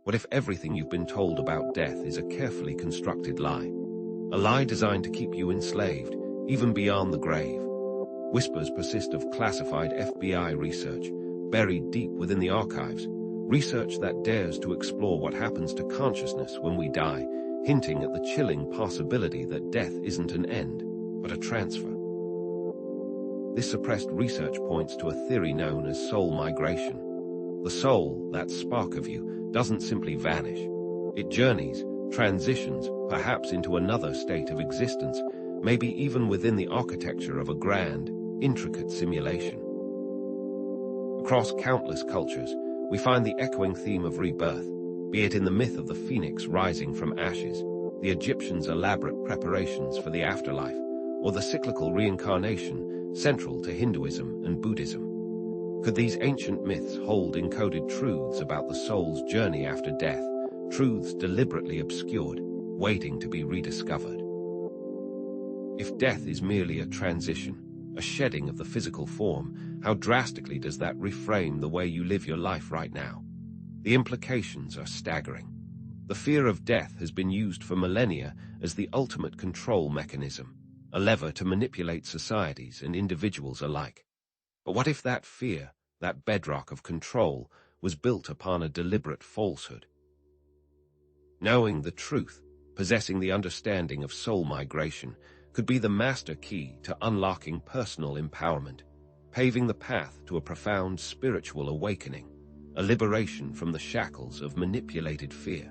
What if everything you've been told about death is a carefully constructed lie? A lie designed to keep you enslaved, even beyond the grave. Whispers persist of classified FBI research, buried deep within the archives, research that dares to explore what happens to consciousness when we die, hinting at the chilling possibility that death isn't an end, but a transfer. This suppressed research points to a theory known as soul migration. The soul, that spark of you, doesn't simply vanish. It journeys, transitions, perhaps into another state of existence, maybe even within the architecture of a grand, intricate simulation. Across countless cultures, we find the echoing theme of rebirth, be it in the myth of the phoenix rising from ashes, the Egyptians' elaborate preparations for the afterlife, or the cyclical reincarnation central to Hinduism and Buddhism. Could these ancient myths hold encoded truths about the soul's journey after death, truths deliberately obscured, waiting to be rediscovered? If death is merely a transition, a shedding of the physical form, how drastically does that reframe the way you live your life right now? The implications are staggering. The fear of death has been used for millennia as the ultimate control mechanism, a lever to manipulate societies and individuals alike. But what if that fear, that bedrock of control, was built upon a deliberate falsehood? Knowing the truth, possessing the understanding of soul migration, could be the master key to unlocking personal empowerment, paving the path to a profound spiritual awakening, a liberation from the shackles of manipulated fear.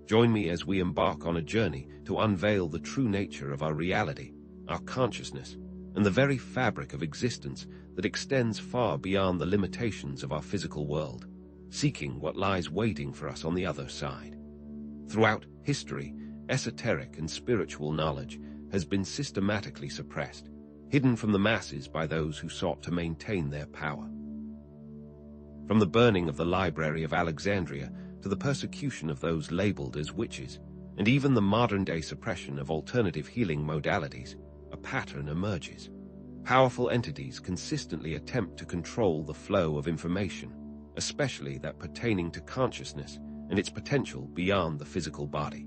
Join me as we embark on a journey to unveil the true nature of our reality, our consciousness, and the very fabric of existence that extends far beyond the limitations of our physical world, seeking what lies waiting for us on the other side. Throughout history, esoteric and spiritual knowledge has been systematically suppressed, hidden from the masses by those who sought to maintain their power. From the burning of the Library of Alexandria to the persecution of those labeled as witches, and even the modern-day suppression of alternative healing modalities, a pattern emerges. Powerful entities consistently attempt to control the flow of information, especially that pertaining to consciousness and its potential beyond the physical body.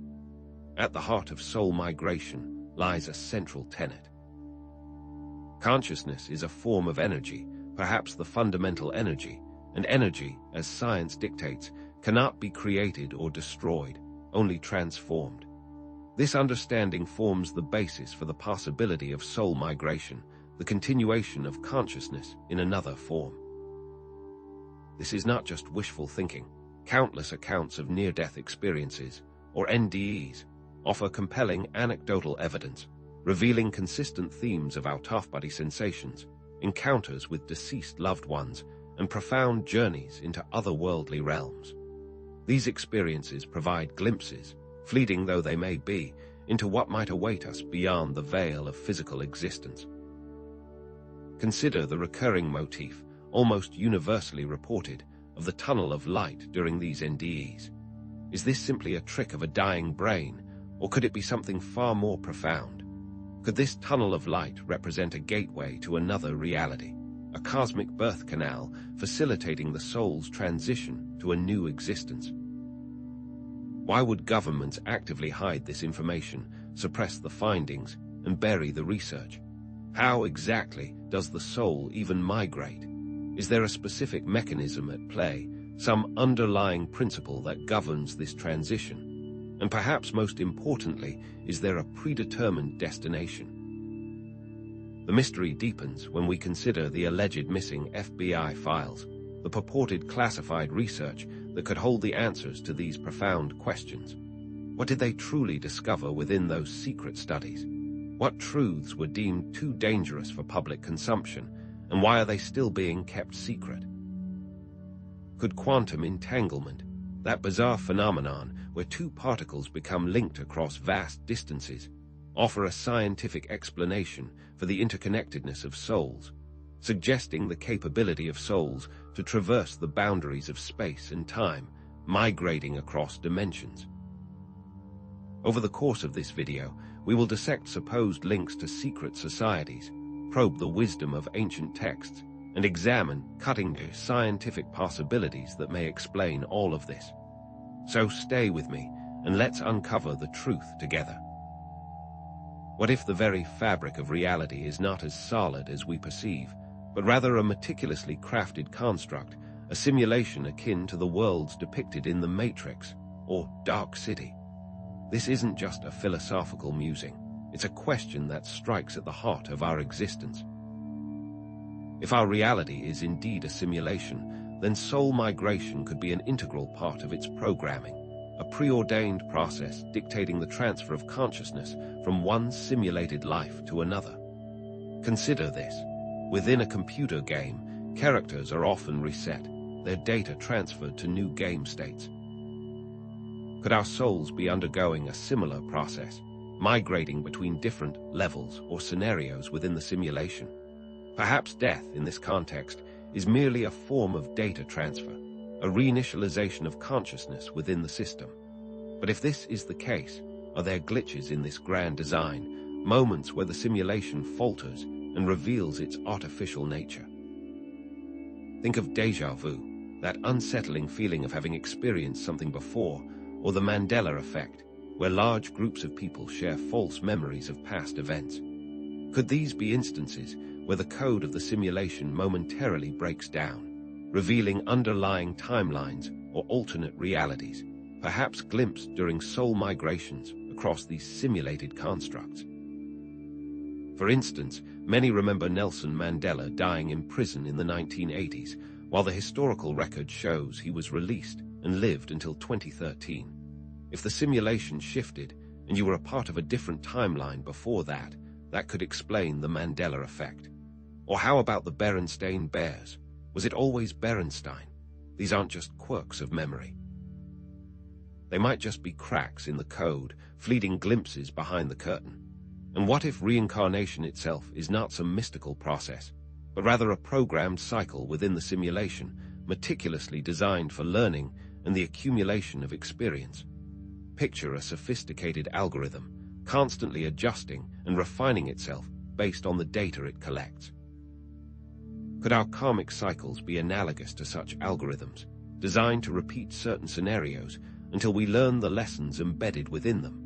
At the heart of soul migration lies a central tenet. Consciousness is a form of energy, perhaps the fundamental energy, and energy, as science dictates, cannot be created or destroyed, only transformed. This understanding forms the basis for the possibility of soul migration, the continuation of consciousness in another form. This is not just wishful thinking. Countless accounts of near-death experiences, or NDEs, offer compelling anecdotal evidence, revealing consistent themes of out-of-body sensations, encounters with deceased loved ones, and profound journeys into otherworldly realms. These experiences provide glimpses, fleeting though they may be, into what might await us beyond the veil of physical existence. Consider the recurring motif, almost universally reported, of the tunnel of light during these NDEs. Is this simply a trick of a dying brain, or could it be something far more profound? Could this tunnel of light represent a gateway to another reality, a cosmic birth canal facilitating the soul's transition to a new existence? Why would governments actively hide this information, suppress the findings, and bury the research? How exactly does the soul even migrate? Is there a specific mechanism at play, some underlying principle that governs this transition? And perhaps most importantly, is there a predetermined destination? The mystery deepens when we consider the alleged missing FBI files, the purported classified research that could hold the answers to these profound questions. What did they truly discover within those secret studies? What truths were deemed too dangerous for public consumption, and why are they still being kept secret? Could quantum entanglement, that bizarre phenomenon where two particles become linked across vast distances, offer a scientific explanation for the interconnectedness of souls, suggesting the capability of souls to traverse the boundaries of space and time, migrating across dimensions? Over the course of this video, we will dissect supposed links to secret societies, probe the wisdom of ancient texts, and examine cutting-edge scientific possibilities that may explain all of this. So stay with me, and let's uncover the truth together. What if the very fabric of reality is not as solid as we perceive, but rather a meticulously crafted construct, a simulation akin to the worlds depicted in The Matrix or Dark City? This isn't just a philosophical musing. It's a question that strikes at the heart of our existence. If our reality is indeed a simulation, then soul migration could be an integral part of its programming, a preordained process dictating the transfer of consciousness from one simulated life to another. Consider this. Within a computer game, characters are often reset, their data transferred to new game states. Could our souls be undergoing a similar process, migrating between different levels or scenarios within the simulation? Perhaps death, in this context, is merely a form of data transfer, a reinitialization of consciousness within the system. But if this is the case, are there glitches in this grand design, moments where the simulation falters and reveals its artificial nature? Think of déjà vu, that unsettling feeling of having experienced something before, or the Mandela effect, where large groups of people share false memories of past events. Could these be instances where the code of the simulation momentarily breaks down, revealing underlying timelines or alternate realities, perhaps glimpsed during soul migrations across these simulated constructs? For instance, many remember Nelson Mandela dying in prison in the 1980s, while the historical record shows he was released and lived until 2013. If the simulation shifted and you were a part of a different timeline before that, that could explain the Mandela effect. Or how about the Berenstain Bears? Was it always Berenstein? These aren't just quirks of memory. They might just be cracks in the code, fleeting glimpses behind the curtain. And what if reincarnation itself is not some mystical process, but rather a programmed cycle within the simulation, meticulously designed for learning and the accumulation of experience? Picture a sophisticated algorithm, constantly adjusting and refining itself based on the data it collects. Could our karmic cycles be analogous to such algorithms, designed to repeat certain scenarios until we learn the lessons embedded within them?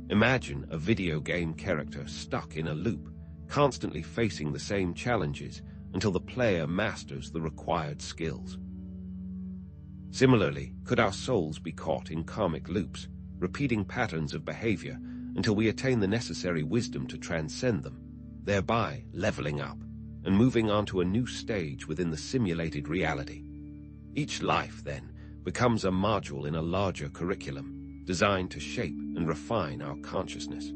Imagine a video game character stuck in a loop, constantly facing the same challenges until the player masters the required skills. Similarly, could our souls be caught in karmic loops, repeating patterns of behavior until we attain the necessary wisdom to transcend them, thereby leveling up and moving on to a new stage within the simulated reality? Each life, then, becomes a module in a larger curriculum, designed to shape and refine our consciousness.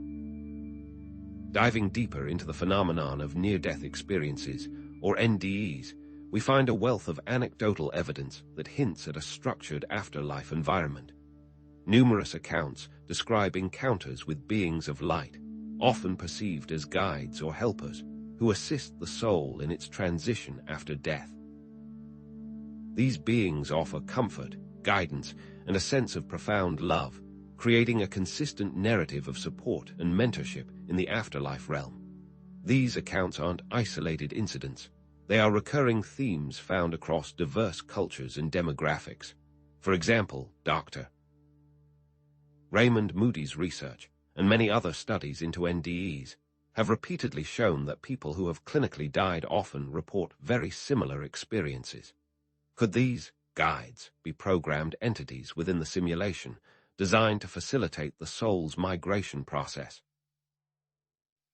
Diving deeper into the phenomenon of near-death experiences, or NDEs, we find a wealth of anecdotal evidence that hints at a structured afterlife environment. Numerous accounts describe encounters with beings of light, often perceived as guides or helpers, who assist the soul in its transition after death. These beings offer comfort, guidance, and a sense of profound love, creating a consistent narrative of support and mentorship in the afterlife realm. These accounts aren't isolated incidents. They are recurring themes found across diverse cultures and demographics. For example, Dr. Raymond Moody's research and many other studies into NDEs have repeatedly shown that people who have clinically died often report very similar experiences. Could these guides be programmed entities within the simulation, designed to facilitate the soul's migration process?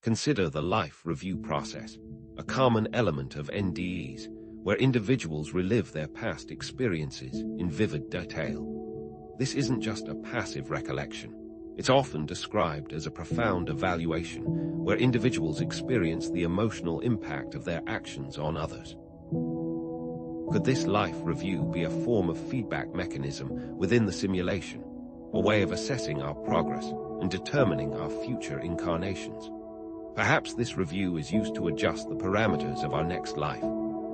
Consider the life review process, a common element of NDEs, where individuals relive their past experiences in vivid detail. This isn't just a passive recollection. It's often described as a profound evaluation, where individuals experience the emotional impact of their actions on others. Could this life review be a form of feedback mechanism within the simulation, a way of assessing our progress and determining our future incarnations? Perhaps this review is used to adjust the parameters of our next life,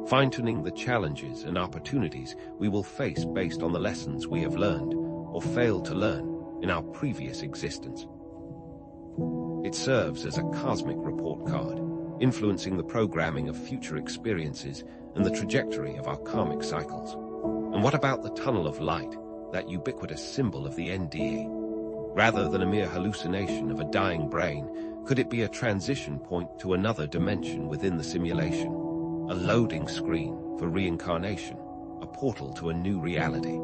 fine-tuning the challenges and opportunities we will face based on the lessons we have learned or failed to learn in our previous existence. It serves as a cosmic report card, influencing the programming of future experiences and the trajectory of our karmic cycles? And what about the tunnel of light, that ubiquitous symbol of the NDE? Rather than a mere hallucination of a dying brain, could it be a transition point to another dimension within the simulation? A loading screen for reincarnation, a portal to a new reality.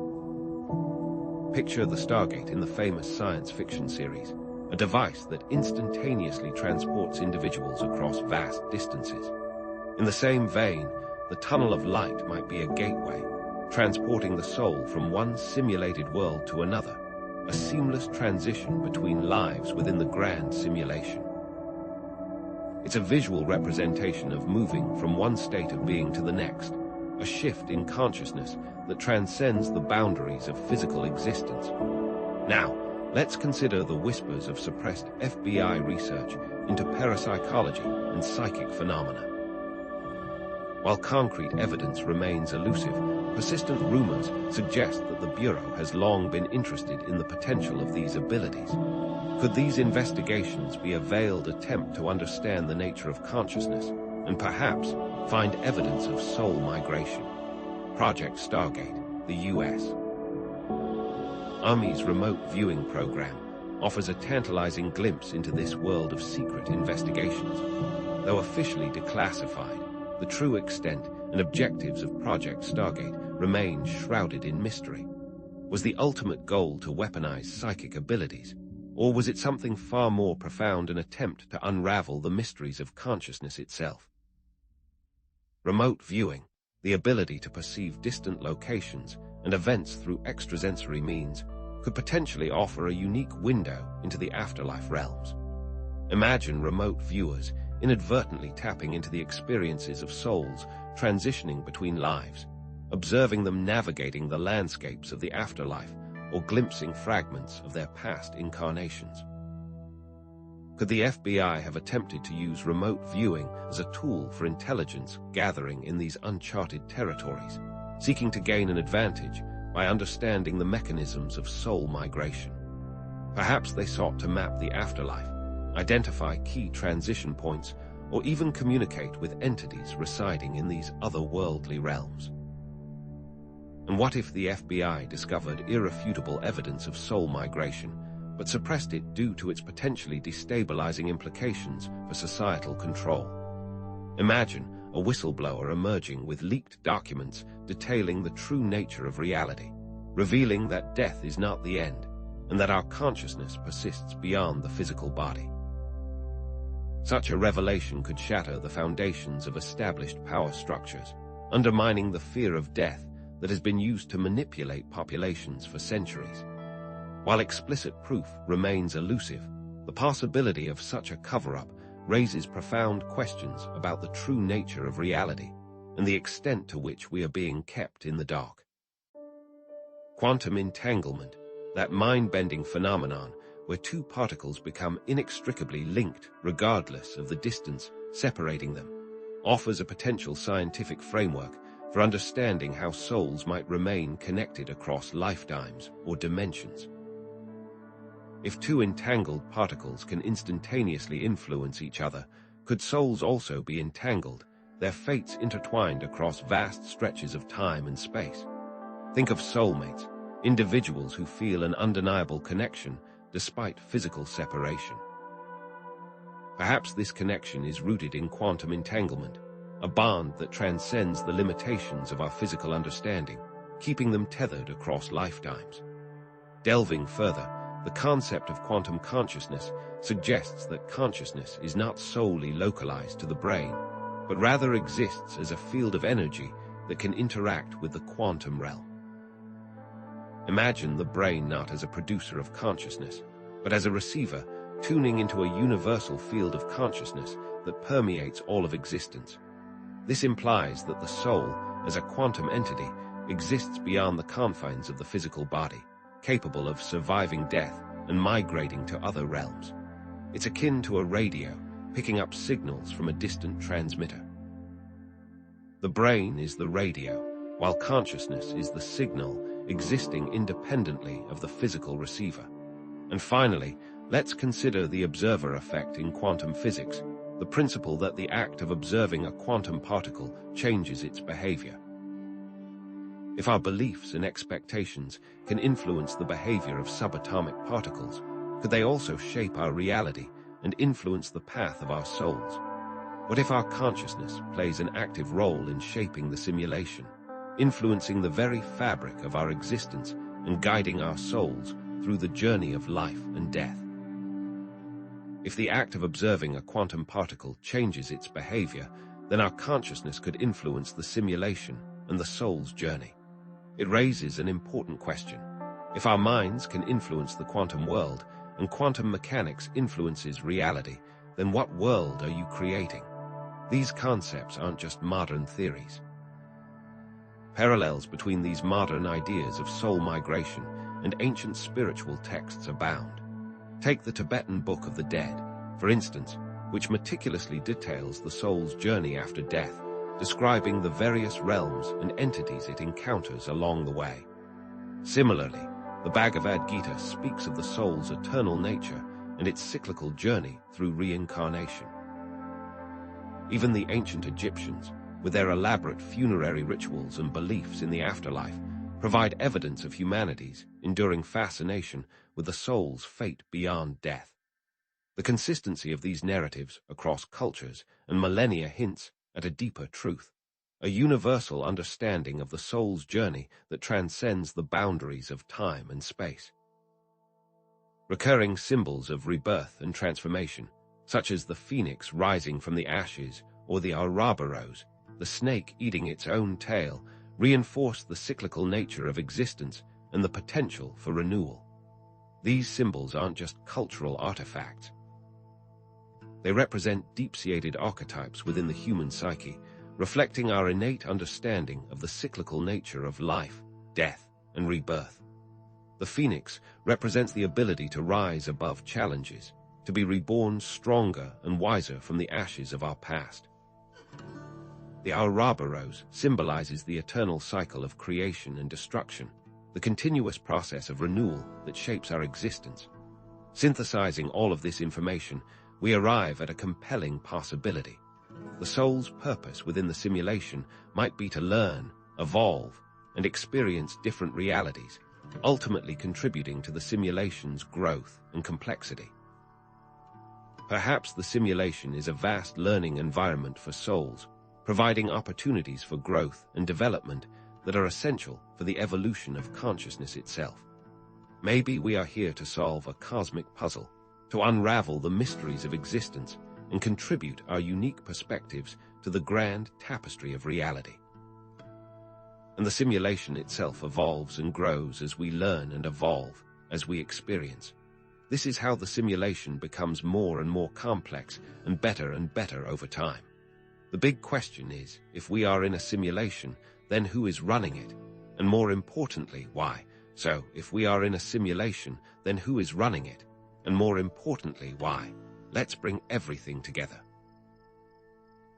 Picture the Stargate in the famous science fiction series, a device that instantaneously transports individuals across vast distances. In the same vein, the tunnel of light might be a gateway, transporting the soul from one simulated world to another, a seamless transition between lives within the grand simulation. It's a visual representation of moving from one state of being to the next, a shift in consciousness that transcends the boundaries of physical existence. Now, let's consider the whispers of suppressed FBI research into parapsychology and psychic phenomena. While concrete evidence remains elusive, persistent rumors suggest that the Bureau has long been interested in the potential of these abilities. Could these investigations be a veiled attempt to understand the nature of consciousness and perhaps find evidence of soul migration? Project Stargate, the U.S. Army's remote viewing program offers a tantalizing glimpse into this world of secret investigations. Though officially declassified, the true extent and objectives of Project Stargate remain shrouded in mystery. Was the ultimate goal to weaponize psychic abilities, or was it something far more profound, an attempt to unravel the mysteries of consciousness itself? Remote viewing, the ability to perceive distant locations and events through extrasensory means, could potentially offer a unique window into the afterlife realms. Imagine remote viewers inadvertently tapping into the experiences of souls transitioning between lives, observing them navigating the landscapes of the afterlife or glimpsing fragments of their past incarnations. Could the FBI have attempted to use remote viewing as a tool for intelligence gathering in these uncharted territories, seeking to gain an advantage by understanding the mechanisms of soul migration? Perhaps they sought to map the afterlife, identify key transition points, or even communicate with entities residing in these otherworldly realms. And what if the FBI discovered irrefutable evidence of soul migration, but suppressed it due to its potentially destabilizing implications for societal control? Imagine a whistleblower emerging with leaked documents detailing the true nature of reality, revealing that death is not the end, and that our consciousness persists beyond the physical body. Such a revelation could shatter the foundations of established power structures, undermining the fear of death that has been used to manipulate populations for centuries. While explicit proof remains elusive, the possibility of such a cover-up raises profound questions about the true nature of reality and the extent to which we are being kept in the dark. Quantum entanglement, that mind-bending phenomenon where two particles become inextricably linked regardless of the distance separating them, offers a potential scientific framework for understanding how souls might remain connected across lifetimes or dimensions. If two entangled particles can instantaneously influence each other, could souls also be entangled, their fates intertwined across vast stretches of time and space? Think of soulmates, individuals who feel an undeniable connection despite physical separation. Perhaps this connection is rooted in quantum entanglement, a bond that transcends the limitations of our physical understanding, keeping them tethered across lifetimes. Delving further, the concept of quantum consciousness suggests that consciousness is not solely localized to the brain, but rather exists as a field of energy that can interact with the quantum realm. Imagine the brain not as a producer of consciousness, but as a receiver, tuning into a universal field of consciousness that permeates all of existence. This implies that the soul, as a quantum entity, exists beyond the confines of the physical body, capable of surviving death and migrating to other realms. It's akin to a radio, picking up signals from a distant transmitter. The brain is the radio, while consciousness is the signal existing independently of the physical receiver. And finally, let's consider the observer effect in quantum physics, the principle that the act of observing a quantum particle changes its behavior. If our beliefs and expectations can influence the behavior of subatomic particles, could they also shape our reality and influence the path of our souls? What if our consciousness plays an active role in shaping the simulation, influencing the very fabric of our existence and guiding our souls through the journey of life and death? If the act of observing a quantum particle changes its behavior, then our consciousness could influence the simulation and the soul's journey. It raises an important question. If our minds can influence the quantum world and quantum mechanics influences reality, then what world are you creating? These concepts aren't just modern theories. Parallels between these modern ideas of soul migration and ancient spiritual texts abound. Take the Tibetan Book of the Dead, for instance, which meticulously details the soul's journey after death, describing the various realms and entities it encounters along the way. Similarly, the Bhagavad Gita speaks of the soul's eternal nature and its cyclical journey through reincarnation. Even the ancient Egyptians, with their elaborate funerary rituals and beliefs in the afterlife, provide evidence of humanity's enduring fascination with the soul's fate beyond death. The consistency of these narratives across cultures and millennia hints at a deeper truth, a universal understanding of the soul's journey that transcends the boundaries of time and space. Recurring symbols of rebirth and transformation, such as the phoenix rising from the ashes or the Ouroboros, the snake eating its own tail, reinforce the cyclical nature of existence and the potential for renewal. These symbols aren't just cultural artifacts. They represent deep-seated archetypes within the human psyche, reflecting our innate understanding of the cyclical nature of life, death, and rebirth. The phoenix represents the ability to rise above challenges, to be reborn stronger and wiser from the ashes of our past. The Ouroboros symbolizes the eternal cycle of creation and destruction, the continuous process of renewal that shapes our existence. Synthesizing all of this information, we arrive at a compelling possibility. The soul's purpose within the simulation might be to learn, evolve, and experience different realities, ultimately contributing to the simulation's growth and complexity. Perhaps the simulation is a vast learning environment for souls, providing opportunities for growth and development that are essential for the evolution of consciousness itself. Maybe we are here to solve a cosmic puzzle, to unravel the mysteries of existence and contribute our unique perspectives to the grand tapestry of reality. And the simulation itself evolves and grows as we learn and evolve, as we experience. This is how the simulation becomes more and more complex and better over time. The big question is, if we are in a simulation, then who is running it? And more importantly, why? So, if we are in a simulation, then who is running it? And more importantly, why? Let's bring everything together.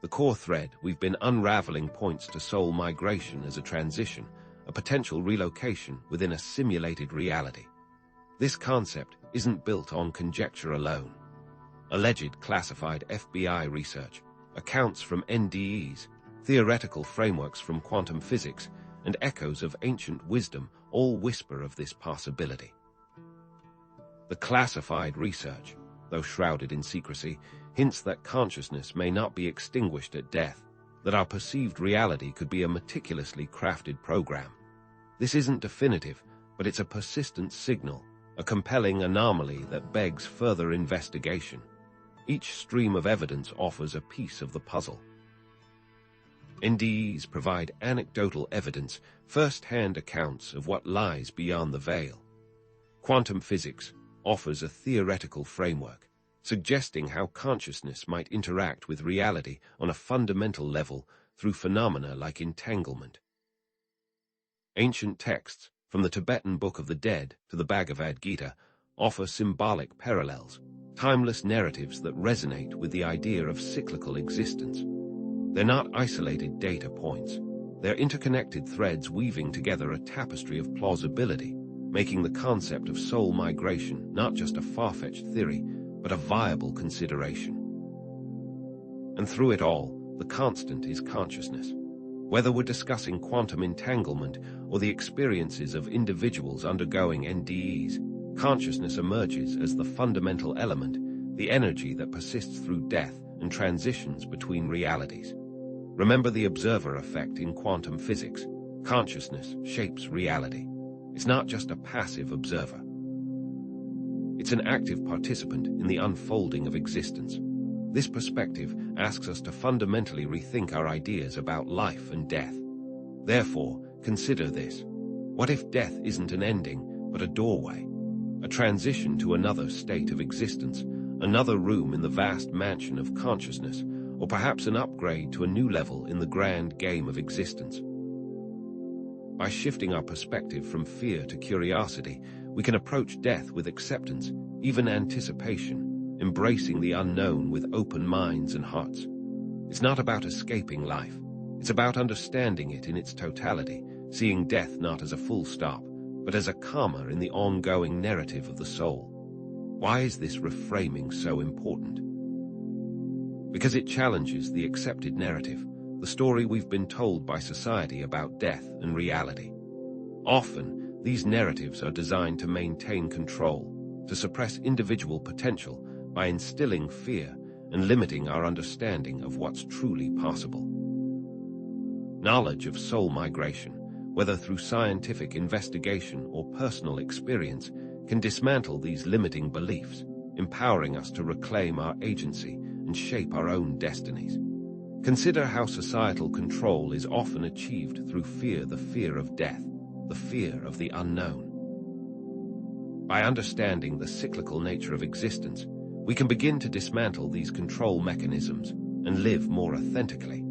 The core thread, we've been unraveling points to soul migration as a transition, a potential relocation within a simulated reality. This concept isn't built on conjecture alone. Alleged classified FBI research, accounts from NDEs, theoretical frameworks from quantum physics, and echoes of ancient wisdom all whisper of this possibility. The classified research, though shrouded in secrecy, hints that consciousness may not be extinguished at death, that our perceived reality could be a meticulously crafted program. This isn't definitive, but it's a persistent signal, a compelling anomaly that begs further investigation. Each stream of evidence offers a piece of the puzzle. NDEs provide anecdotal evidence, first-hand accounts of what lies beyond the veil. Quantum physics offers a theoretical framework, suggesting how consciousness might interact with reality on a fundamental level through phenomena like entanglement. Ancient texts, from the Tibetan Book of the Dead to the Bhagavad Gita, offer symbolic parallels, timeless narratives that resonate with the idea of cyclical existence. They're not isolated data points. They're interconnected threads weaving together a tapestry of plausibility, making the concept of soul migration not just a far-fetched theory, but a viable consideration. And through it all, the constant is consciousness. Whether we're discussing quantum entanglement or the experiences of individuals undergoing NDEs, consciousness emerges as the fundamental element, the energy that persists through death and transitions between realities. Remember the observer effect in quantum physics. Consciousness shapes reality. It's not just a passive observer. It's an active participant in the unfolding of existence. This perspective asks us to fundamentally rethink our ideas about life and death. Therefore, consider this. What if death isn't an ending, but a doorway? A transition to another state of existence, another room in the vast mansion of consciousness, or perhaps an upgrade to a new level in the grand game of existence. By shifting our perspective from fear to curiosity, we can approach death with acceptance, even anticipation, embracing the unknown with open minds and hearts. It's not about escaping life. It's about understanding it in its totality, seeing death not as a full stop, but as a comma in the ongoing narrative of the soul. Why is this reframing so important? Because it challenges the accepted narrative, the story we've been told by society about death and reality. Often, these narratives are designed to maintain control, to suppress individual potential by instilling fear and limiting our understanding of what's truly possible. Knowledge of soul migration, whether through scientific investigation or personal experience, can dismantle these limiting beliefs, empowering us to reclaim our agency and shape our own destinies. Consider how societal control is often achieved through fear, the fear of death, the fear of the unknown. By understanding the cyclical nature of existence, we can begin to dismantle these control mechanisms and live more authentically.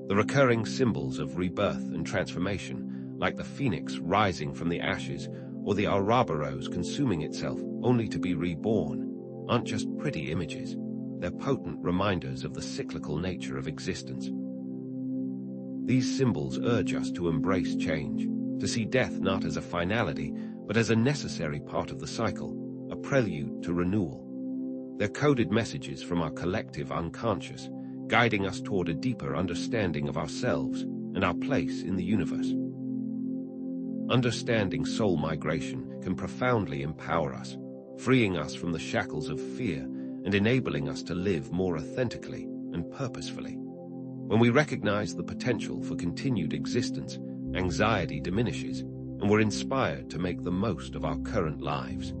The recurring symbols of rebirth and transformation, like the phoenix rising from the ashes or the Ouroboros consuming itself only to be reborn, aren't just pretty images. They're potent reminders of the cyclical nature of existence. These symbols urge us to embrace change, to see death not as a finality, but as a necessary part of the cycle, a prelude to renewal. They're coded messages from our collective unconscious, guiding us toward a deeper understanding of ourselves and our place in the universe. Understanding soul migration can profoundly empower us, freeing us from the shackles of fear and enabling us to live more authentically and purposefully. When we recognize the potential for continued existence, anxiety diminishes, and we're inspired to make the most of our current lives.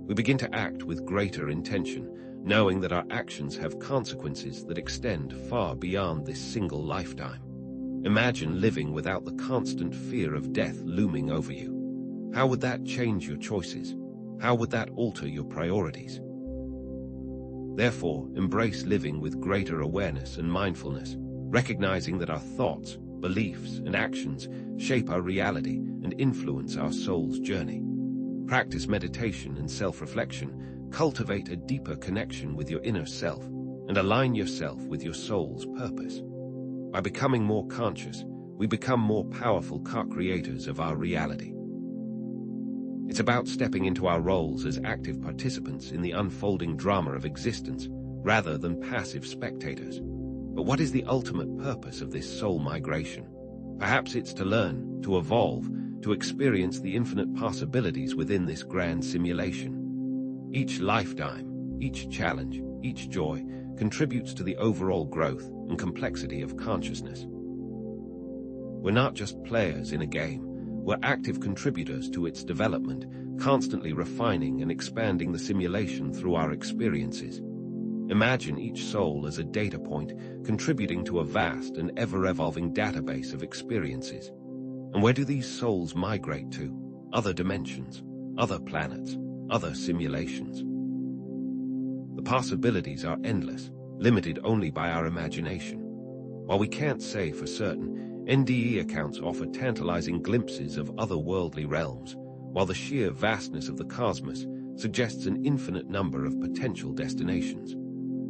We begin to act with greater intention, knowing that our actions have consequences that extend far beyond this single lifetime. Imagine living without the constant fear of death looming over you. How would that change your choices? How would that alter your priorities? Therefore, embrace living with greater awareness and mindfulness, recognizing that our thoughts, beliefs, and actions shape our reality and influence our soul's journey. Practice meditation and self-reflection, cultivate a deeper connection with your inner self, and align yourself with your soul's purpose. By becoming more conscious, we become more powerful co-creators of our reality. It's about stepping into our roles as active participants in the unfolding drama of existence, rather than passive spectators. But what is the ultimate purpose of this soul migration? Perhaps it's to learn, to evolve, to experience the infinite possibilities within this grand simulation. Each lifetime, each challenge, each joy contributes to the overall growth and complexity of consciousness. We're not just players in a game. We're active contributors to its development, constantly refining and expanding the simulation through our experiences. Imagine each soul as a data point, contributing to a vast and ever-evolving database of experiences. And where do these souls migrate to? Other dimensions, other planets, other simulations. The possibilities are endless, limited only by our imagination. While we can't say for certain, NDE accounts offer tantalizing glimpses of otherworldly realms, while the sheer vastness of the cosmos suggests an infinite number of potential destinations.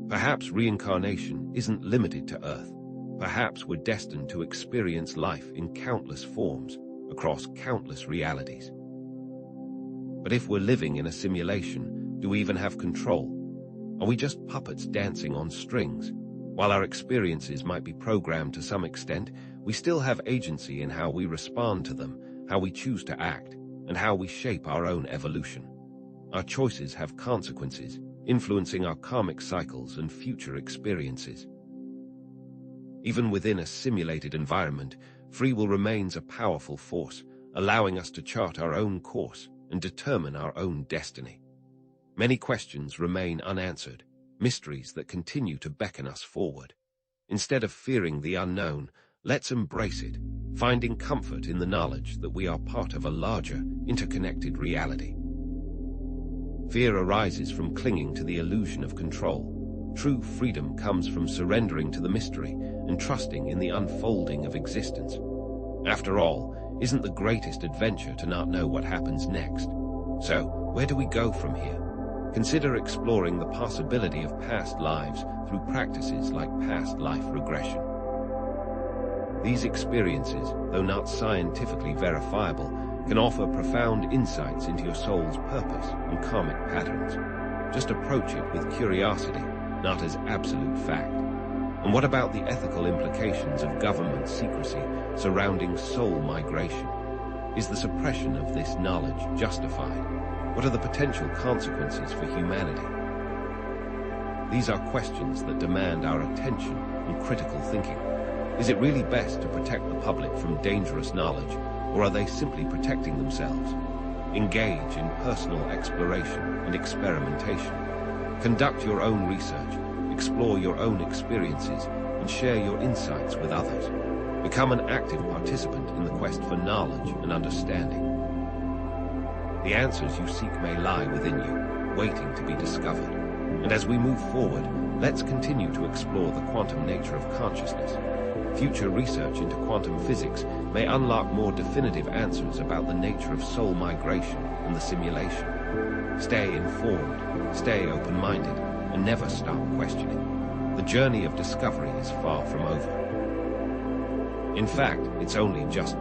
Perhaps reincarnation isn't limited to Earth. Perhaps we're destined to experience life in countless forms, across countless realities. But if we're living in a simulation, do we even have control? Are we just puppets dancing on strings? While our experiences might be programmed to some extent, we still have agency in how we respond to them, how we choose to act, and how we shape our own evolution. Our choices have consequences, influencing our karmic cycles and future experiences. Even within a simulated environment, free will remains a powerful force, allowing us to chart our own course and determine our own destiny. Many questions remain unanswered, mysteries that continue to beckon us forward. Instead of fearing the unknown, let's embrace it, finding comfort in the knowledge that we are part of a larger, interconnected reality. Fear arises from clinging to the illusion of control. True freedom comes from surrendering to the mystery and trusting in the unfolding of existence. After all, isn't the greatest adventure to not know what happens next? So, where do we go from here? Consider exploring the possibility of past lives through practices like past life regression. These experiences, though not scientifically verifiable, can offer profound insights into your soul's purpose and karmic patterns. Just approach it with curiosity, not as absolute fact. And what about the ethical implications of government secrecy surrounding soul migration? Is the suppression of this knowledge justified? What are the potential consequences for humanity? These are questions that demand our attention and critical thinking. Is it really best to protect the public from dangerous knowledge, or are they simply protecting themselves? Engage in personal exploration and experimentation. Conduct your own research, explore your own experiences, and share your insights with others. Become an active participant in the quest for knowledge and understanding. The answers you seek may lie within you, waiting to be discovered. And as we move forward, let's continue to explore the quantum nature of consciousness. Future research into quantum physics may unlock more definitive answers about the nature of soul migration and the simulation. Stay informed, stay open-minded, and never stop questioning. The journey of discovery is far from over. In fact, it's only just